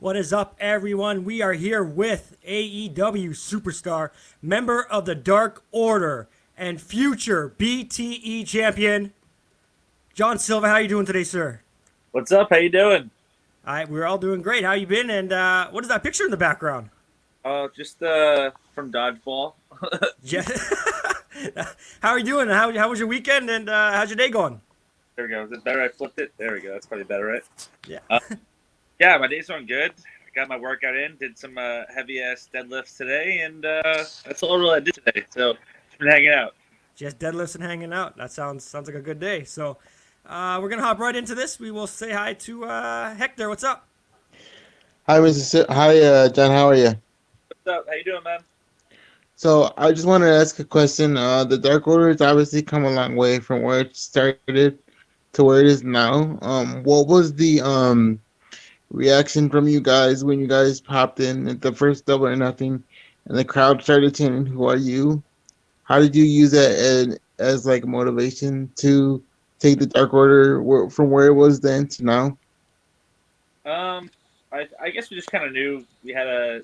What is up, everyone? We are here with AEW superstar, member of the Dark Order, and future BTE champion, John Silva. How you doing today, sir? What's up? How you doing? All right, we're all doing great. How you been? And what is that picture in the background? Just from dodgeball. Yeah. How are you doing? How was your weekend? And how's your day going? There we go. Is it better? I flipped it. There we go. That's probably better, right? Yeah. Uh, yeah, my day's going good. I got my workout in. Did some heavy ass deadlifts today, and that's all really I did today. So just been hanging out. Just deadlifts and hanging out. That sounds like a good day. So we're gonna hop right into this. We will say hi to Hector. What's up? Hi, Hi, John. How are you? What's up? How you doing, man? So I just wanted to ask a question. The Dark Order has obviously come a long way from where it started to where it is now. What was the reaction from you guys when you guys popped in at the first Double or Nothing, and the crowd started chanting, "Who are you?" How did you use that as like motivation to take the Dark Order from where it was then to now? Um, I guess we just kind of knew it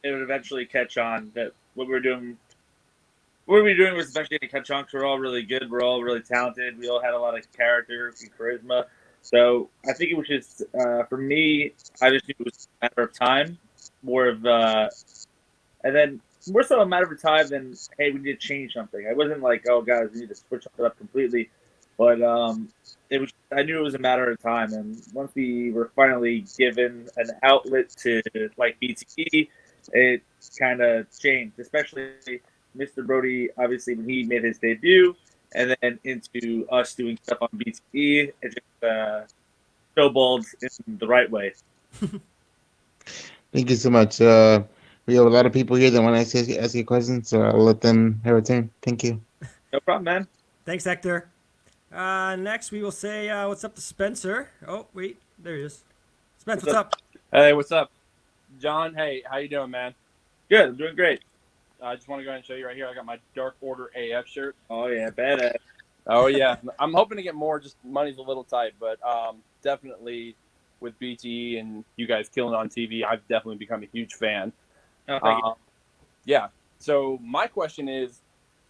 would eventually catch on. That what we were doing was eventually going to catch on. 'Cause we're all really good. We're all really talented. We all had a lot of character and charisma. So I think it was just for me. I just knew it was a matter of time, more of, and then more so a matter of time than hey, we need to change something. I wasn't like, oh guys, we need to switch it up completely, but it was. I knew it was a matter of time, and once we were finally given an outlet to like BTE, it kind of changed, especially Mr. Brody, obviously, when he made his debut, and then into us doing stuff on BTE, it just snowballed in the right way. Thank you so much. We have a lot of people here that want to ask you questions, so I'll let them have a turn. Thank you. No problem, man. Thanks, Hector. Next, we will say what's up to Spencer. Oh, wait, there he is. Spence, what's up? Hey, what's up, John? Hey, how you doing, man? Good, I'm doing great. I just want to go ahead and show you right here. I got my Dark Order AF shirt. Oh yeah, badass. Oh yeah, I'm hoping to get more. Just money's a little tight, but definitely with BTE and you guys killing on TV, I've definitely become a huge fan. Oh, thank you. Yeah. So my question is,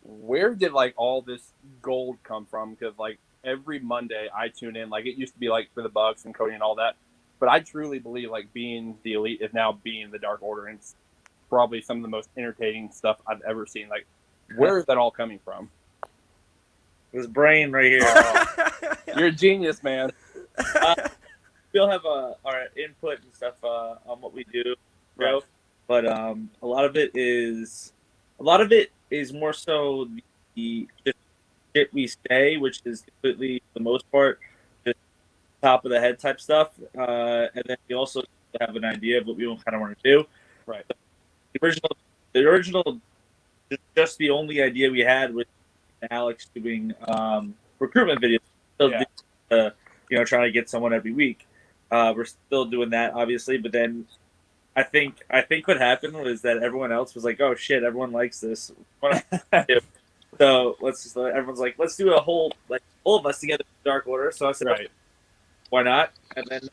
where did like all this gold come from? Because like every Monday I tune in. Like it used to be like for the Bucks and Cody and all that, but I truly believe like being the Elite is now being the Dark Order, and it's probably some of the most entertaining stuff I've ever seen. Like, where is that all coming from? This brain right here. You're a genius, man. We'll have our input and stuff on what we do, bro. Right. But a lot of it is more so the just shit we say, which is completely for the most part just top of the head type stuff, and then we also have an idea of what we kind of want to do. Right. The original, just the only idea we had was Alex doing recruitment videos. Still trying to get someone every week. We're still doing that, obviously, but then I think what happened was that everyone else was like, "Oh shit, everyone likes this." So everyone's like, "Let's do a whole like all of us together, Dark Order." So I said, Right. "Why not?" And then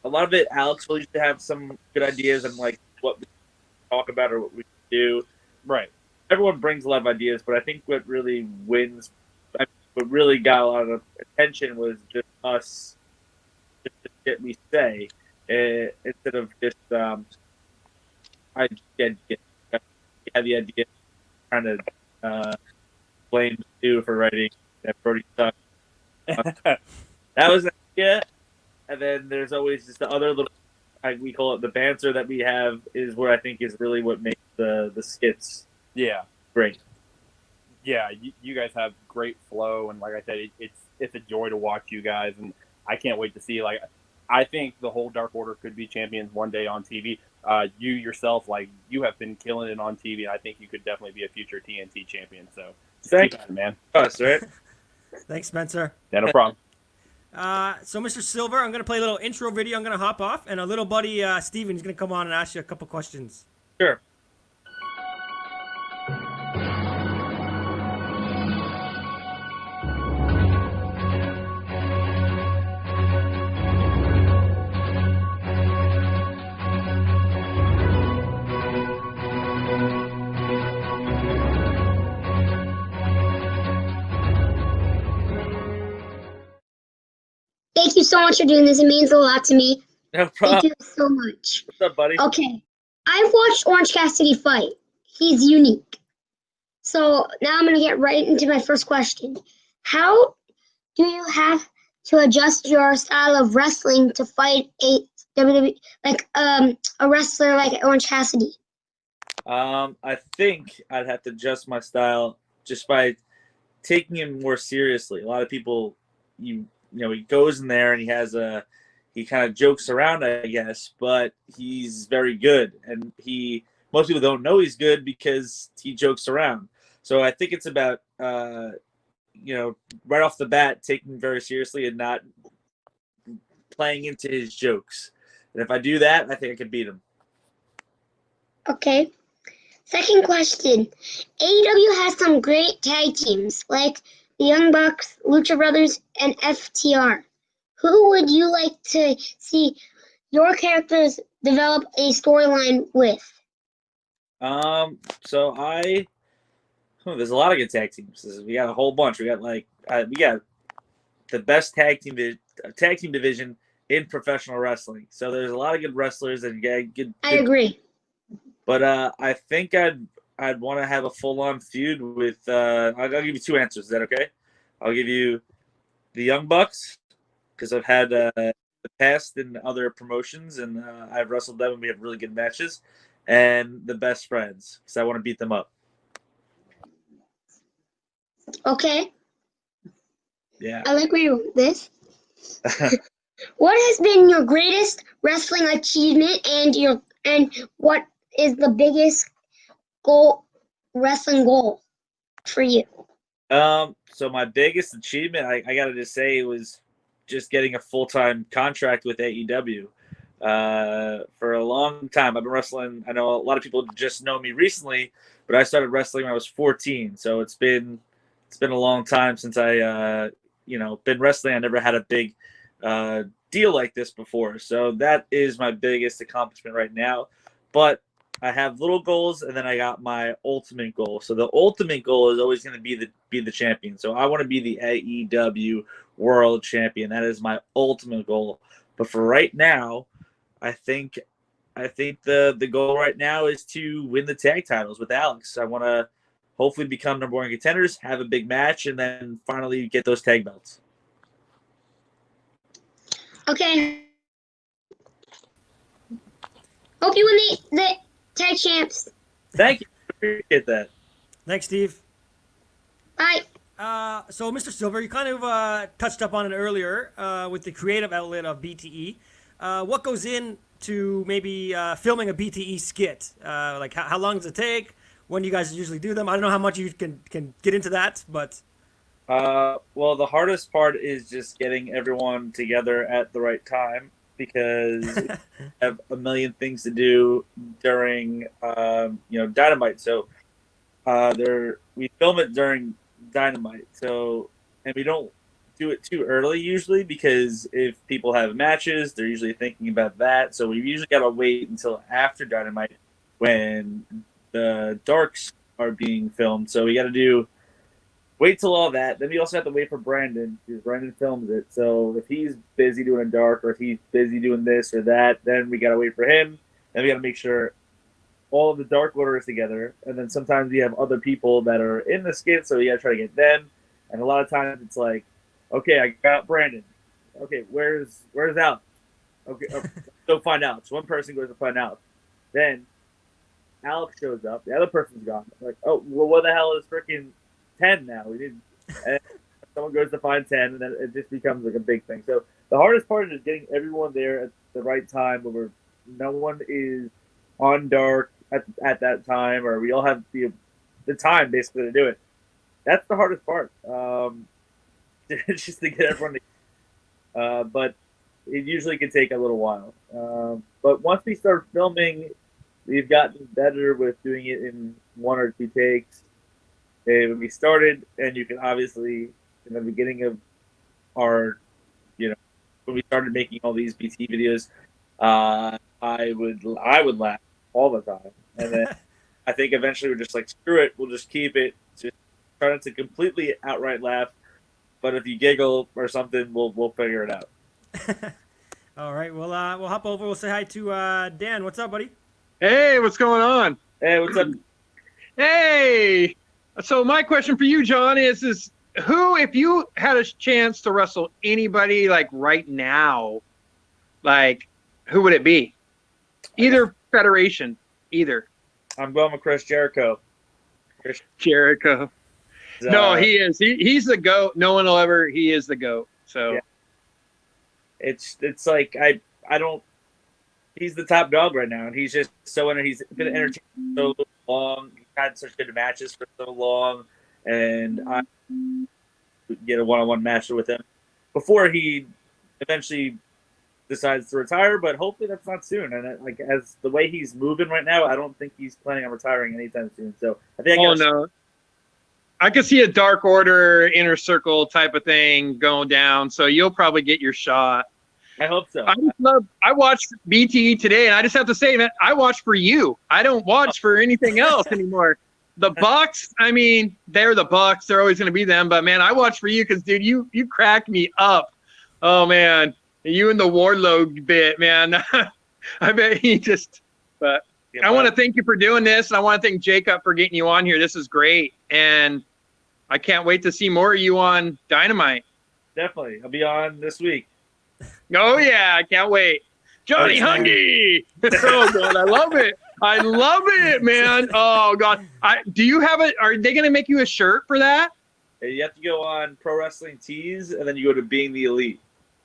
a lot of it, Alex will used to have some good ideas and like what we talk about or what we do. Right. Everyone brings a lot of ideas, but I think what really what really got a lot of attention was just us, just the shit we say, instead of just I had the idea trying to blame Stu for writing that Brody sucks. That was the idea, and then there's always just the other little, we call it the banter that we have, is where I think is really what makes the skits Yeah. great. Yeah. You guys have great flow, and like I said, it's a joy to watch you guys, and I can't wait to see. Like, I think the whole Dark Order could be champions one day on TV. You yourself, like, you have been killing it on TV, and I think you could definitely be a future TNT champion. So, Thank keep at it, man. us, right? Thanks, Spencer. Yeah, no problem. So, Mr. Silver, I'm going to play a little intro video. I'm going to hop off, and a little buddy, Steven, is going to come on and ask you a couple questions. Sure. so much for doing this. It means a lot to me. No Thank problem. you so much. What's up, buddy? Okay. I've watched Orange Cassidy fight. He's unique. So now I'm going to get right into my first question. How do you have to adjust your style of wrestling to fight a WWE, like a wrestler like Orange Cassidy? I think I'd have to adjust my style just by taking him more seriously. A lot of people, you know, he goes in there and he kind of jokes around, I guess, but he's very good, and most people don't know he's good because he jokes around. So I think it's about right off the bat taking him very seriously and not playing into his jokes. And if I do that, I think I can beat him. Okay. Second question. AEW has some great tag teams like the Young Bucks, Lucha Brothers, and FTR. Who would you like to see your characters develop a storyline with? So there's a lot of good tag teams. We got a whole bunch. We got we got the best tag team division in professional wrestling. So there's a lot of good wrestlers and good. I agree. But I think I'd want to have a full-on feud with. I'll give you two answers. Is that okay? I'll give you the Young Bucks because I've had the past in other promotions and I've wrestled them and we have really good matches. And the Best Friends because I want to beat them up. Okay. Yeah. I like where you're with this. What has been your greatest wrestling achievement and what is the biggest wrestling goal for you? So my biggest achievement, I gotta just say, was just getting a full-time contract with AEW. For a long time, I've been wrestling. I know a lot of people just know me recently, but I started wrestling when I was 14. So it's been a long time since I been wrestling. I never had a big deal like this before. So that is my biggest accomplishment right now. But I have little goals, and then I got my ultimate goal. So the ultimate goal is always going to be the champion. So I want to be the AEW World Champion. That is my ultimate goal. But for right now, I think the goal right now is to win the tag titles with Alex. I want to hopefully become number one contenders, have a big match, and then finally get those tag belts. Okay. Hope you win the tag champs. Thank you. Appreciate that. Thanks, Steve. Bye. So, Mr. Silver, you kind of touched up on it earlier with the creative outlet of BTE. What goes into maybe filming a BTE skit? Like, how long does it take? When do you guys usually do them? I don't know how much you can get into that, but... Well, the hardest part is just getting everyone together at the right time because we have a million things to do during, Dynamite. So we film it during Dynamite. So, and we don't do it too early usually because if people have matches, they're usually thinking about that. So we usually got to wait until after Dynamite when the darks are being filmed. So we got to wait till all that. Then we also have to wait for Brandon because Brandon films it. So if he's busy doing a dark or if he's busy doing this or that, then we got to wait for him. Then we got to make sure all of the dark order is together. And then sometimes we have other people that are in the skit, so we got to try to get them. And a lot of times it's like, okay, I got Brandon. Okay, where's Alex? Okay, go find Alex. One person goes to find Alex. Then Alex shows up. The other person's gone. Like, oh, well, what the hell is freaking 10 now? We need, and someone goes to find 10, and then it just becomes like a big thing. So the hardest part is getting everyone there at the right time, where no one is on dark at that time, or we all have the time basically to do it. That's the hardest part. Just to get everyone to, but it usually can take a little while. But once we start filming, we've gotten better with doing it in one or two takes. When we started, and you can obviously in the beginning of our, when we started making all these BT videos, I would laugh all the time, and then I think eventually we're just like, screw it, we'll just keep it, just try not to completely outright laugh, but if you giggle or something, we'll figure it out. All right, we'll hop over. We'll say hi to Dan. What's up, buddy? Hey, what's going on? Hey, what's up? Hey, so my question for you, John, is who, if you had a chance to wrestle anybody like right now, like who would it be? Either federation, either. I'm going with Chris Jericho. Jericho. No, he is. He's the GOAT. No one will ever. He is the GOAT. So Yeah. It's like I don't. He's the top dog right now, and he's just so he's been entertaining so long. He's had such good matches for so long, and I get a one-on-one match with him before he eventually decides to retire. But hopefully that's not soon. And like as the way he's moving right now, I don't think he's planning on retiring anytime soon. So I think. no. I could see a Dark Order inner circle type of thing going down. So you'll probably get your shot. I hope so. I watched BTE today, and I just have to say that I watch for you. I don't watch for anything else anymore. The Bucks, I mean, they're the Bucks. They're always going to be them. But, man, I watch for you because, dude, you cracked me up. Oh, man. You and the Warlord bit, man. I bet he just – but I want to thank you for doing this, and I want to thank Jacob for getting you on here. This is great. And I can't wait to see more of you on Dynamite. Definitely. I'll be on this week. Oh, yeah. I can't wait. Johnny Hungy. Oh, God. I love it. I love it, man. Oh, God. Do you have it? Are they going to make you a shirt for that? You have to go on Pro Wrestling Tees, and then you go to Being the Elite.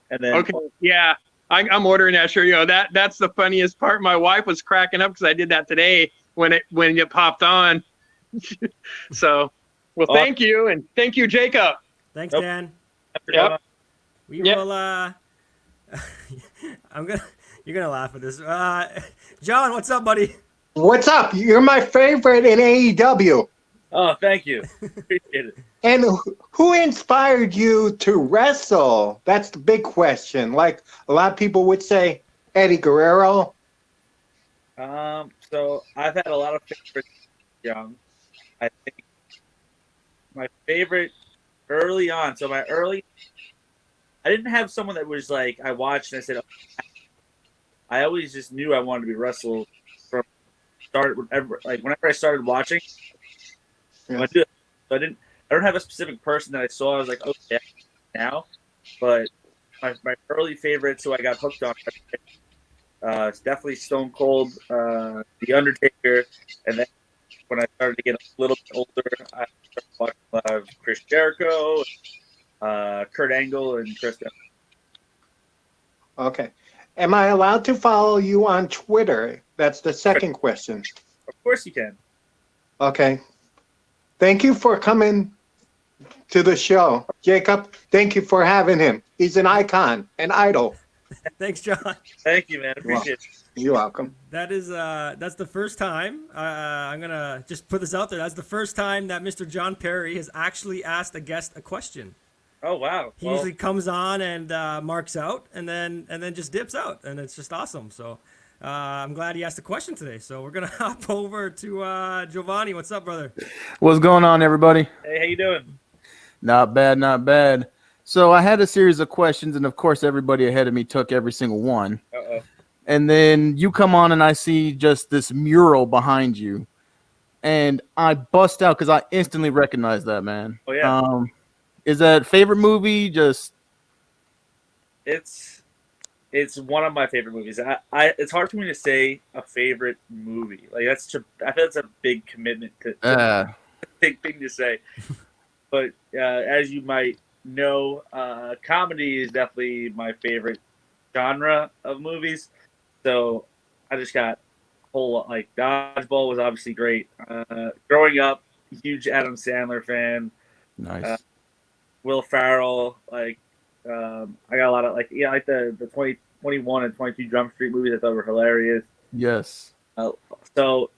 And then Okay. Yeah. I'm ordering that shirt. You know, that's the funniest part. My wife was cracking up because I did that today when it popped on. So, well, thank you. And thank you, Jacob. Thanks, Dan. Yep. We will. You're gonna laugh at this. John, what's up, buddy? What's up? You're my favorite in AEW. Oh, thank you. Appreciate it. And who inspired you to wrestle? That's the big question. Like a lot of people would say, Eddie Guerrero. So I've had a lot of favorites young. I think my favorite early on. So I didn't have someone that was like I watched and I said, oh, I always just knew I wanted to be wrestled from start. Whenever I started watching, Yeah. So I don't have a specific person that I saw. I was like, oh yeah, now. But my early favorites, who I got hooked on, it's definitely Stone Cold, The Undertaker, and then when I started to get a little bit older, I started watching a lot of Chris Jericho, Kurt Angle, and Chris. Okay. Am I allowed to follow you on Twitter? That's the second question. Of course you can. Okay. Thank you for coming to the show. Jacob, thank you for having him. He's an icon, an idol. Thanks, John. Thank you, man. Appreciate it. You're welcome. That's the first time. I'm gonna just put this out there. That's the first time that Mr. John Perry has actually asked a guest a question. Oh wow! He usually comes on and marks out, and then just dips out, and it's just awesome. So I'm glad he asked a question today. So we're gonna hop over to Giovanni. What's up, brother? What's going on, everybody? Hey, how you doing? Not bad, not bad. So I had a series of questions, and of course, everybody ahead of me took every single one. Uh-oh. And then you come on, and I see just this mural behind you, and I bust out because I instantly recognize that, man. Oh yeah. Is that favorite movie? Just It's one of my favorite movies. I it's hard for me to say a favorite movie. Like I feel that's a big commitment to big thing to say. But as you might know, comedy is definitely my favorite genre of movies. So I just got a whole lot, like Dodgeball was obviously great. Growing up, huge Adam Sandler fan. nice. Will Ferrell, I got a lot of like the 2021 and 22 Jump Street movies I thought were hilarious. Yes. So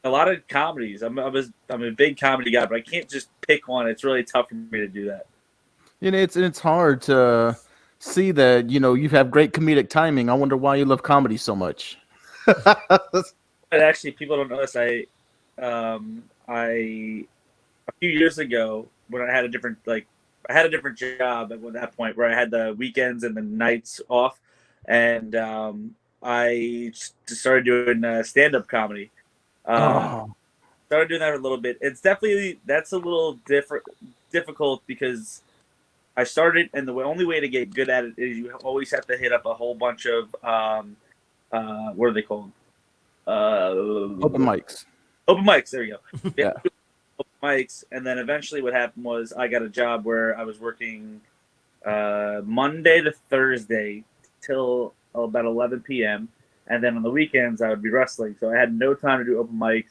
a lot of comedies. I'm a big comedy guy, but I can't just pick one. It's really tough for me to do that. You know, it's hard to see that, you know, you have great comedic timing. I wonder why you love comedy so much. But actually, people don't know this. A few years ago when I had a different I had a different job at that point where I had the weekends and the nights off, and I just started doing stand-up comedy. Oh, Started doing that a little bit. It's definitely that's a little difficult because I started, and the only way to get good at it is you always have to hit up a whole bunch of what are they called? open mics. Open mics. There you go. Yeah. Open mics, and then eventually what happened was I got a job where I was working Monday to Thursday till about 11 p.m. And then on the weekends I would be wrestling, so I had no time to do open mics,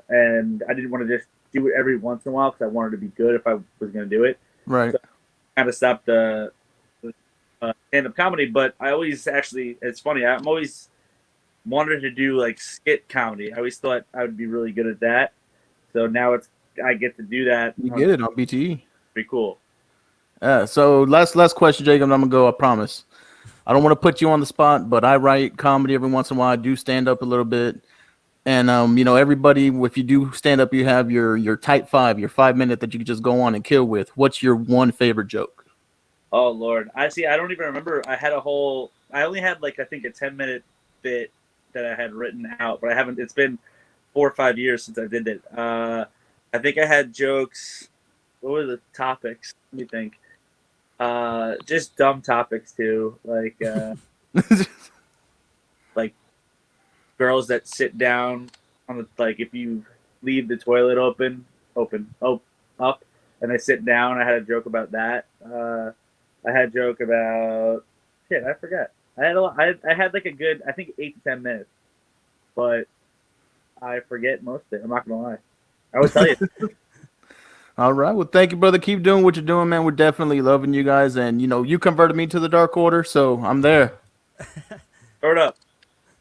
and I didn't want to just do it every once in a while because I wanted to be good if I was going to do it. Right. So I kind of stopped the stand-up comedy, but I always it's funny. I'm always wanted to do like skit comedy. I always thought I would be really good at that. So now I get to do that. You get it on BTE. Pretty cool. Yeah. So last question, Jacob. And I'm gonna go. I promise. I don't want to put you on the spot, but I write comedy every once in a while. I do stand up a little bit, and everybody. If you do stand up, you have your type 5, your 5 minute that you can just go on and kill with. What's your one favorite joke? Oh Lord, I don't even remember. I only had like I think a 10-minute bit that I had written out, but I haven't. It's been 4 or 5 years since I did it. I think I had jokes. What were the topics? Let me think. Just dumb topics too, like girls that sit down on the if you leave the toilet up, and they sit down. I had a joke about that. I had a joke about shit. I forgot. I had I had like a good, I think 8 to 10 minutes, but I forget most of it. I'm not gonna lie. I would tell you. All right. Well, thank you, brother. Keep doing what you're doing, man. We're definitely loving you guys, and you converted me to the Dark Order, so I'm there. Throw it up.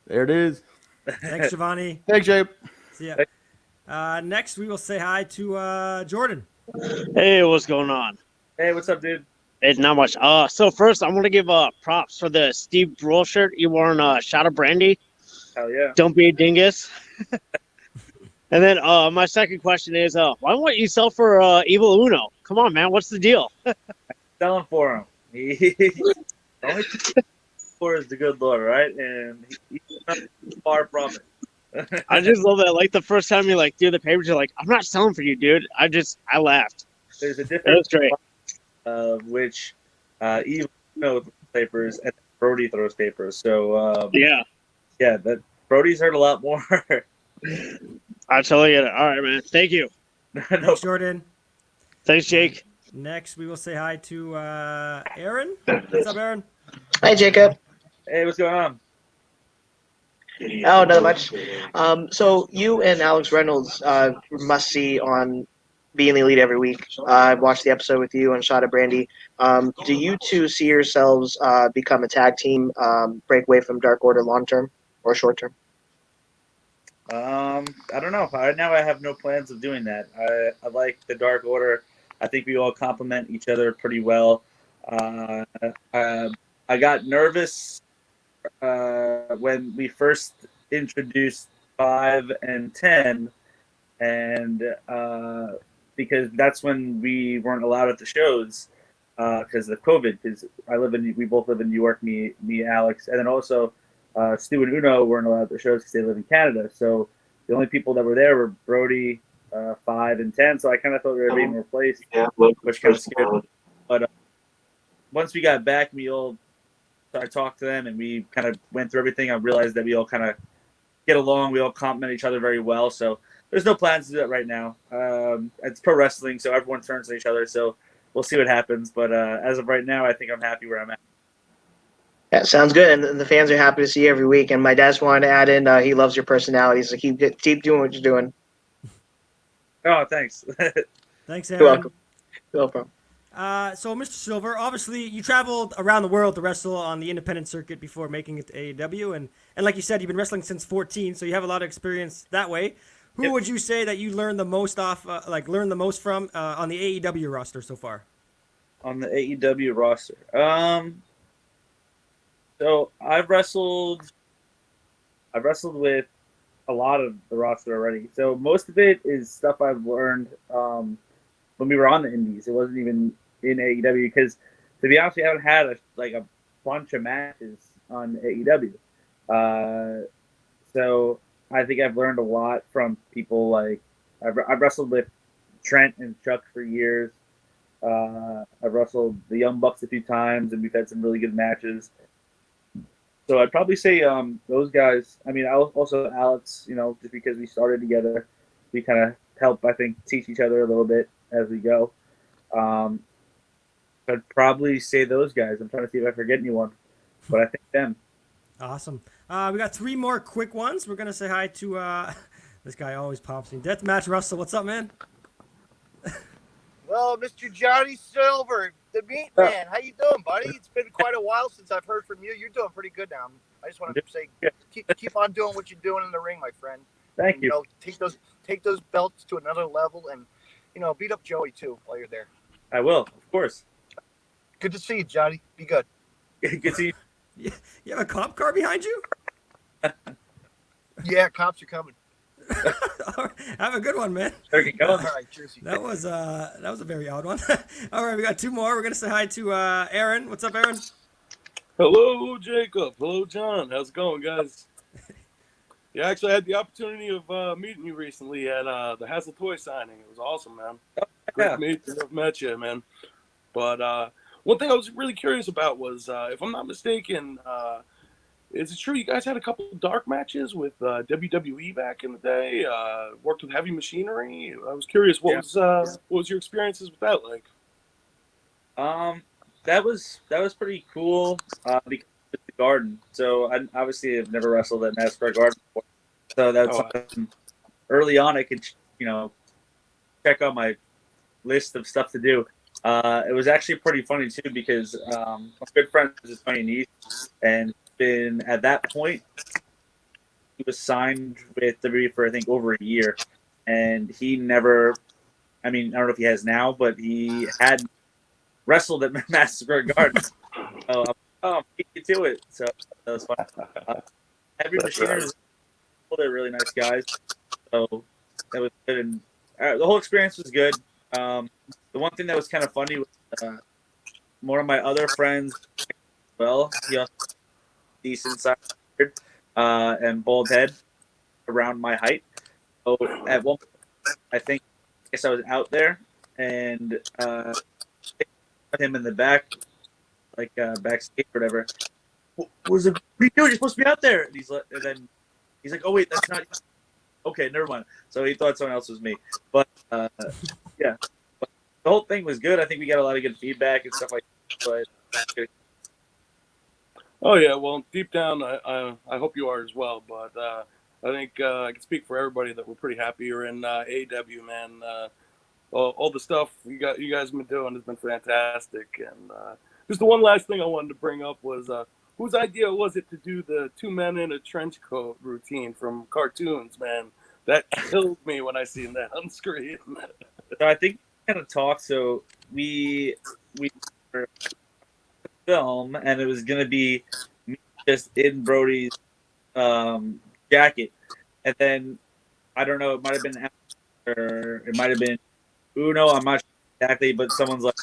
There it is. Thanks, Giovanni. Thanks, Jacob. See ya. Next, we will say hi to Jordan. Hey, what's going on? Hey, what's up, dude? It's not much. So first, I want to give props for the Steve Brule shirt you wore on Shot of Brandy. Hell yeah. Don't be a dingus. And then my second question is, why won't you sell for Evil Uno? Come on, man. What's the deal? Selling for him. Only for is the good Lord, right? And he's not far from it. I just love that. Like the first time you do the papers, you're like, I'm not selling for you, dude. I laughed. There's a That difference was great. of which Evil Uno throws papers and Brody throws papers. So Yeah. that Brody's heard a lot more. I totally get it. All right, man. Thank you. Thanks, Jordan. Thanks, Jake. Next, we will say hi to Aaron. What's up, Aaron? Hi, Jacob. Hey, what's going on? Oh, not much. So you and Alex Reynolds must see on Being the Elite every week. I watched the episode with you on Shot of Brandy. Do you two see yourselves become a tag team, break away from Dark Order long term or short term? I don't know. Right now, I have no plans of doing that. I like the Dark Order. I think we all complement each other pretty well. I got nervous when we first introduced 5 and 10, and because that's when we weren't allowed at the shows because of COVID. Because we both live in New York. Me, Alex, and then also Stu and Uno weren't allowed at the shows because they live in Canada. So the only people that were there were Brody, 5 and 10. So I kind of thought we were being replaced, which kind of scared me. But once we got back, I talked to them and we kind of went through everything. I realized that we all kind of get along. We all complement each other very well. So there's no plans to do that right now. It's pro wrestling, so everyone turns to each other. So we'll see what happens. But as of right now, I think I'm happy where I'm at. Yeah, sounds good. And the fans are happy to see you every week. And my dad's wanted to add in, he loves your personality. So keep doing what you're doing. Oh, thanks. Thanks, You're Aaron. welcome. No problem. So, Mr. Silver, obviously you traveled around the world to wrestle on the independent circuit before making it to AEW, and like you said, you've been wrestling since 14, so you have a lot of experience that way. Who would you say that you learned the most from on the AEW roster so far? On the AEW roster, so I've wrestled with a lot of the roster already. So most of it is stuff I've learned when we were on the Indies. It wasn't even in AEW because, to be honest, we haven't had a bunch of matches on AEW. So I think I've learned a lot from people like I've wrestled with Trent and Chuck for years. I've wrestled the Young Bucks a few times, and we've had some really good matches. So I'd probably say those guys. I mean, also Alex. Just because we started together, we kind of help. I think teach each other a little bit as we go. I'd probably say those guys. I'm trying to see if I forget anyone, but I think them. Awesome. We got 3 more quick ones. We're gonna say hi to this guy always pops me. Deathmatch Russell, what's up, man? Well, Mr. Johnny Silver, the meat man, how you doing, buddy? It's been quite a while since I've heard from you. You're doing pretty good now. I just wanted to say, keep on doing what you're doing in the ring, my friend. Thank you. Take those belts to another level, and beat up Joey too while you're there. I will, of course. Good to see you, Johnny. Be good. Good to see you. You have a cop car behind you? Yeah, cops are coming. Have a good one, man. All right, cheers. That was a very odd one. All right, we got 2 more. We're gonna say hi to Aaron. What's up, Aaron? Hello, Jacob. Hello, John. How's it going, guys? Yeah, actually, I had the opportunity of meeting you recently at the Hassel Toy signing. It was awesome, man. Great to meet you. I've met you, man. But one thing I was really curious about was, if I'm not mistaken, is it true you guys had a couple of dark matches with WWE back in the day? Worked with Heavy Machinery. I was curious, what was your experiences with that like? That was pretty cool because it's the Garden. So I obviously have never wrestled at Madison Square Garden before. So that's something early on I could check on my list of stuff to do. It was actually pretty funny too because my good friend was his funny niece, and at that point he was signed with WWE for I think over a year, and he never. I mean, I don't know if he has now, but he had wrestled at Madison Square Garden. So I'm beat to it. So that was fun. Heavy Machinery, they're really nice guys. So that was good, and the whole experience was good. The one thing that was kind of funny was one of my other friends. Well, he also decent size and bald head, around my height. So at one point, I guess I was out there and him in the back, like backstage or whatever. What are you doing? You're supposed to be out there. And then he's like, "Oh wait, that's not." Okay, never mind. So he thought someone else was me. But yeah, but the whole thing was good. I think we got a lot of good feedback and stuff like that. But Oh yeah, well, deep down, I hope you are as well. But I think I can speak for everybody that we're pretty happy you're in AEW, man. All the stuff you guys have been doing has been fantastic. And just the one last thing I wanted to bring up was whose idea was it to do the 2 men in a trench coat routine from cartoons, man? That killed me when I seen that on screen. So I think we kind of talked. So we were film, and it was gonna be me just in Brody's jacket, and then I don't know. It might have been Alex or it might have been Uno. I'm not sure exactly, but someone's like,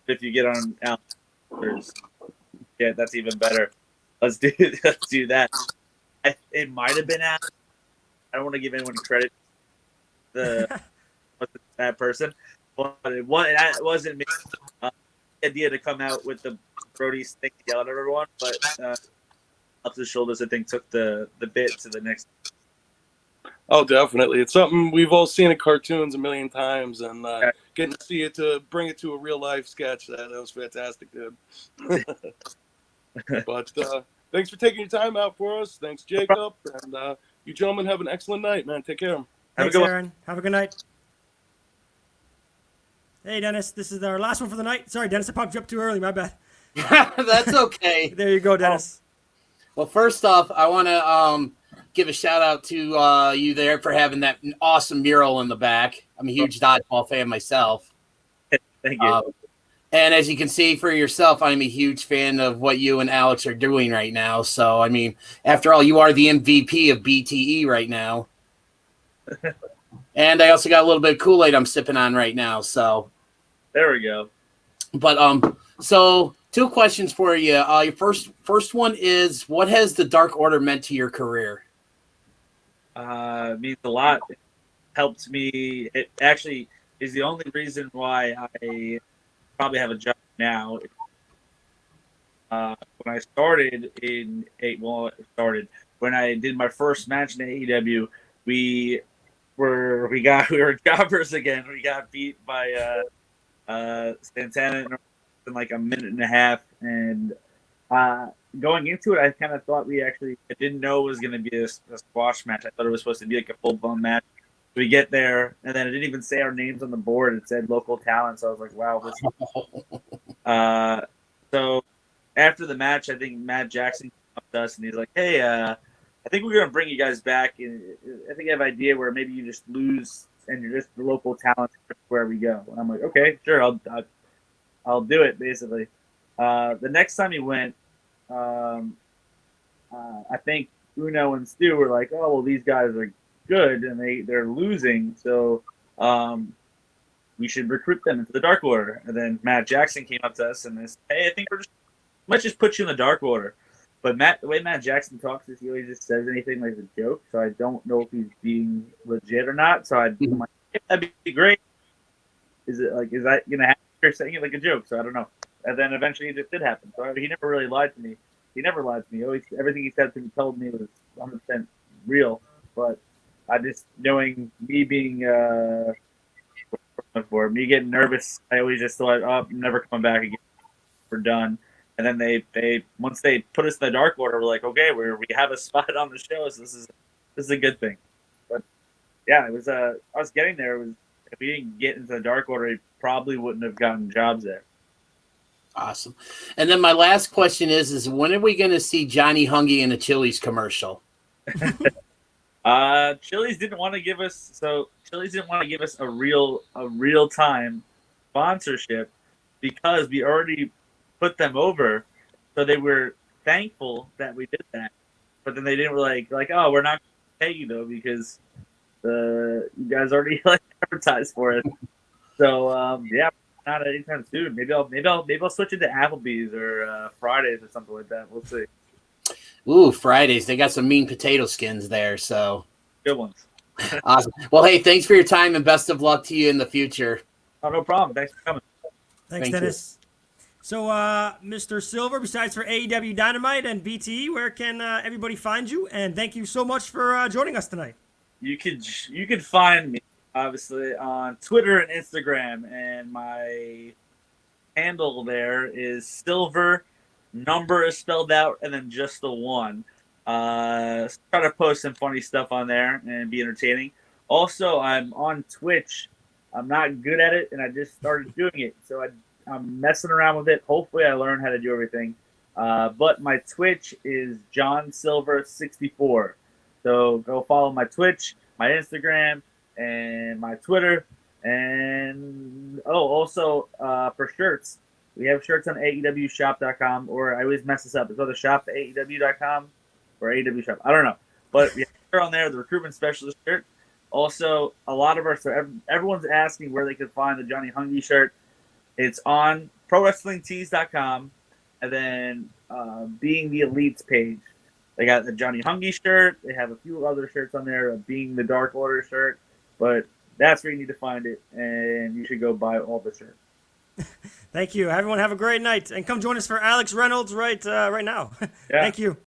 if you get on Alex, yeah, that's even better. Let's do that. It might have been Alex. I don't want to give anyone credit. That person, but it wasn't me. The idea to come out with the Brody's thing to yell at everyone, but up the shoulders, I think, took the bit to the next. Oh, definitely. It's something we've all seen in cartoons a million times, and getting to see it to bring it to a real life sketch, that was fantastic, dude. But thanks for taking your time out for us. Thanks, Jacob, and you gentlemen have an excellent night, man. Take care. Thanks, Aaron. Have a good night. Hey, Dennis, this is our last one for the night. Sorry, Dennis, I popped you up too early. My bad. That's okay. There you go, Dennis. Well, first off, I want to give a shout out to you there for having that awesome mural in the back. I'm a huge dodgeball fan myself. Thank you. And as you can see for yourself, I'm a huge fan of what you and Alex are doing right now. So, I mean, after all, you are the MVP of BTE right now. And I also got a little bit of Kool-Aid I'm sipping on right now. So There we go. But so 2 questions for you. Your first one is, what has the Dark Order meant to your career? It means a lot. It helped me. It actually is the only reason why I probably have a job now. When I started when I did my first match in AEW, we we were jobbers again. We got beat by Santana in like a minute and a half, and going into it, I kind of thought I didn't know it was going to be a squash match. I thought it was supposed to be like a full blown match. We get there, and then it didn't even say our names on the board. It said local talent. So I was like, wow. So after the match, I think Matt Jackson came up to us, and he's like, hey, I think we're going to bring you guys back. And I think I have an idea where maybe you just lose and you're just the local talent wherever we go. And I'm like, okay, sure, I'll do it, basically. The next time he went, I think Uno and Stu were like, oh, well, these guys are good and they're losing, so we should recruit them into the Dark Order. And then Matt Jackson came up to us and said, hey, I think let's just put you in the Dark Order. But the way Matt Jackson talks is he always just says anything like a joke, so I don't know if he's being legit or not. So I'm like, yeah, that'd be great. Is that gonna happen? You're saying it like a joke, so I don't know. And then eventually it just did happen. So he never really lied to me. He never lied to me. Always, everything he said to me, told me was 100% real. But I just, knowing me being for me getting nervous, I always just thought, oh, I'm never coming back again. We're done. And then they once they put us in the Dark Order, we're like, okay, we have a spot on the show, so this is a good thing. But yeah, it was I was getting there. It was, if we didn't get into the Dark Order, we probably wouldn't have gotten jobs there. Awesome. And then my last question is when are we going to see Johnny Hungy in a Chili's commercial? Chili's didn't want to give us a real time sponsorship because we already put them over, so they were thankful that we did that. But then they didn't like, oh, we're not going to pay you though because you guys already advertised for it. So yeah, not anytime soon. Maybe I'll switch into Applebee's or Fridays or something like that. We'll see. Ooh, Fridays. They got some mean potato skins there, so good ones. Awesome. Well, hey, thanks for your time and best of luck to you in the future. Oh, no problem. Thanks for coming. Thanks, Dennis. So, Mr. Silver, besides for AEW Dynamite and BTE, where can everybody find you? And thank you so much for joining us tonight. You could find me obviously on Twitter and Instagram, and my handle there is Silver. Number is spelled out, and then just the 1. Try to post some funny stuff on there and be entertaining. Also, I'm on Twitch. I'm not good at it, and I just started doing it, so I'm messing around with it. Hopefully, I learn how to do everything. But my Twitch is John Silver 64. So go follow my Twitch, my Instagram, and my Twitter. And also for shirts. We have shirts on AEWshop.com, or I always mess this up. It's either shop.aew.com or AEW shop. I don't know. But we have on there, the recruitment specialist shirt. Also, a lot of everyone's asking where they can find the Johnny Hungy shirt. It's on ProWrestlingTees.com, and then Being the Elite's page. They got the Johnny Hungy shirt. They have a few other shirts on there, Being the Dark Order shirt. But that's where you need to find it, and you should go buy all the shirts. Thank you. Everyone have a great night. And come join us for Alex Reynolds right now. Yeah. Thank you.